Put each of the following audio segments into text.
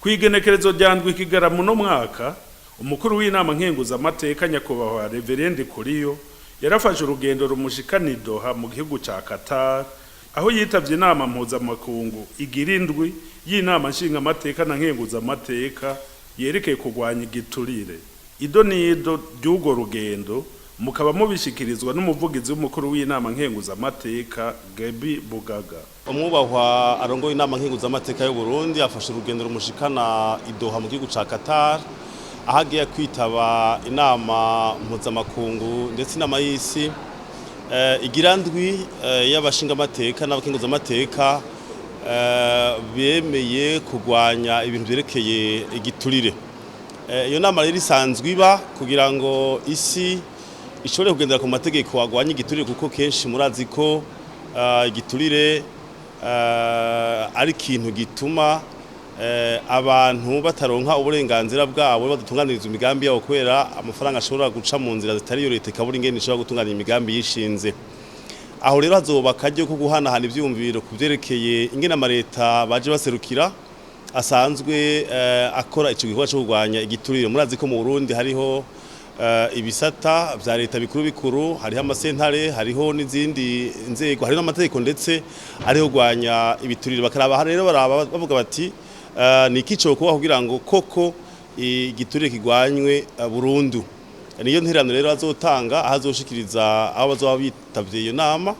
Kwigenekerezo ryandwi Kigarama no mwaka umukuru w'inama nkenguza amateka nyakubahwa Reverend Kuriyo yarafashe urugendo rumushikana Doha mu gihugu ca Qatar aho yitavye inama mpuzamakungu igirindwi y'inama nshinga amateka na nkenguza amateka yerekeye kurwanya igiturire. Ido nido ry'ugo rugendo mukaba mubishikirizwa n'umuvugizi w'umukuru w'inama nkenguza amateka Gaby Bugaga. Umwubahwa arongoye inama nkenguza amateka y'u Burundi afashe urugendo rumushikana Doha mu gihugu ca Qatar ahagiye kwitaba inama mpuzamakungu ndetse inama y'isi igirandwi y'abashinga amateka n'abakenguza amateka bemeye kurwanya ibintu byerekeye igiturire. Iyo nama rero isanzwe iba kugira ngo isi ishobore kugendera ku mategeko agwanya igiturire, kuko kenshi murazi ko igiturire ari ikintu gituma abantu bataronka uburenganzira bwabo, badatunganiriza imigambi yabo kubera amafaranga ashobora guca mu nzira zitari yo leta ikabura ingene ishobora gutunganya imigambi yishinze. Aho rero hazoba akaryo ko guhanahana ivyumviro kuvyerekeye ingene amareta baje baserukira asanzwe akora ico gikorwa cyo kurwanya igiturire. Murazi ko mu Burundi hariho ibisata vya leta bikuru bikuru, hariho amasentare, hariho n'izindi nzego, hariho n'amategeko ndetse ariho gwanya ibiturire. Bakaraba rero baraba bavuga bati ni iki cyo kuba kugira ngo koko igiturire kigwanywe burundu. Niyo nterano rero azotanga ahazoshikiriza abo bazoba bitavye iyo nama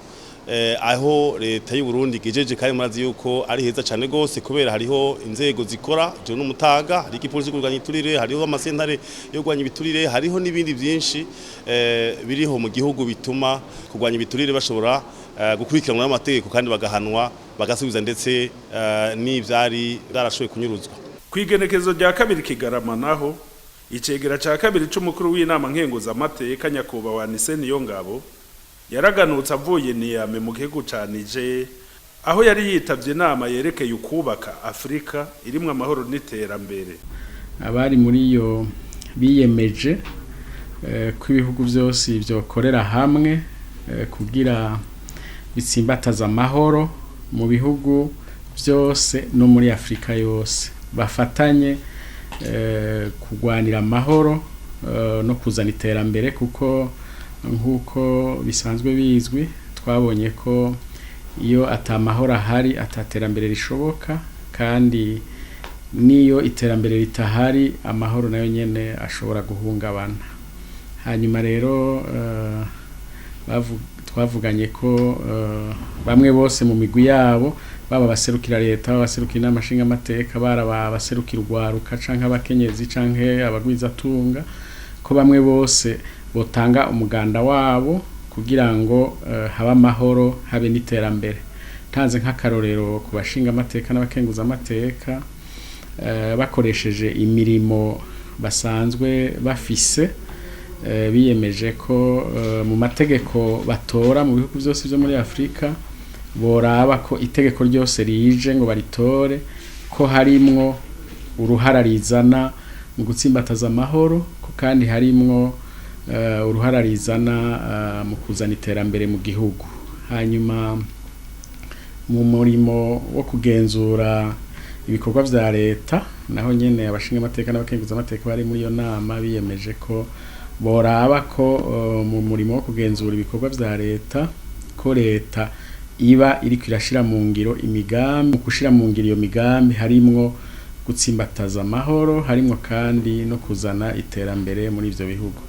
aho leta y'u Burundi gejeje, kandi murazi yuko ari heza cyane gose kubera hariho inzego zikora je n'umutaga, hari igipolisi kurwanya igiturire, hariho amasentare yo kurwanya ibiturire, hariho n'ibindi byinshi biriho mu gihugu bituma kurwanya ibiturire bashobora gukurikiranwa n'amategeko kandi bagahanwa bagasubiza ndetse n'ivyari barashoboye kunyuruzwa. Kwigenekezo rya kabiri Kigarama naho icegera ca kabiri c'umukuru w'inama nkenguza amateka nyakubahwa Niyongabo yaraganutse avuye Niamey mu gihugu ca Niger aho yari yitavye inama yerekeye ukubaka Afrika irimwe amahoro n'iterambere. Abari muri yo biyemeje ko ibihugu byose byokorera hamwe kugira bitsimbataza amahoro mu bihugu byose no muri Afrika yose, bafatanye kugwanira amahoro no kuzana iterambere, kuko nkuko bisanzwe bizwi twabonye ko iyo atamahoro ahari ataterambere rishoboka, kandi niyo iterambere ritahari amahoro nayo nyene ashobora guhungabana. Hanyuma rero twavuganye ko bamwe bose mu migwi yabo, baba baserukira leta, baserukira inama nshinga amateka, baraba baserukira urwaruka canke abakenyezi canke abagwizatunga, ko bamwe bose botanga umuganda wabo kugira ngo haba amahoro habe n'iterambere. Tanze nk'akarorero ku bashinga amateka n'abakenguza amateka bakoresheje imirimo basanzwe bafise, biyemeje ko mu mategeko batora mu bihugu byose byo muri Afrika boraba ko itegeko ryose rije ngo baritore ko harimwo uruhara rizana mu gutsimbataza amahoro, ko kandi harimwo uruhara rizana mu kuzana iterambere mu gihugu. Hanyuma mu murimo wo kugenzura ibikorwa vya leta naho nyene abashinga amateka n'abakenguza amateka bari muri iyo nama biyemeje ko boraba ko mu murimo wo kugenzura ibikorwa vya leta ko leta iba iri kwirashira mu ngiro imigambi, gushira mu ngiro iyo migambi harimwo gutsimbataza amahoro, harimwo kandi no kuzana iterambere muri ivyo bihugu.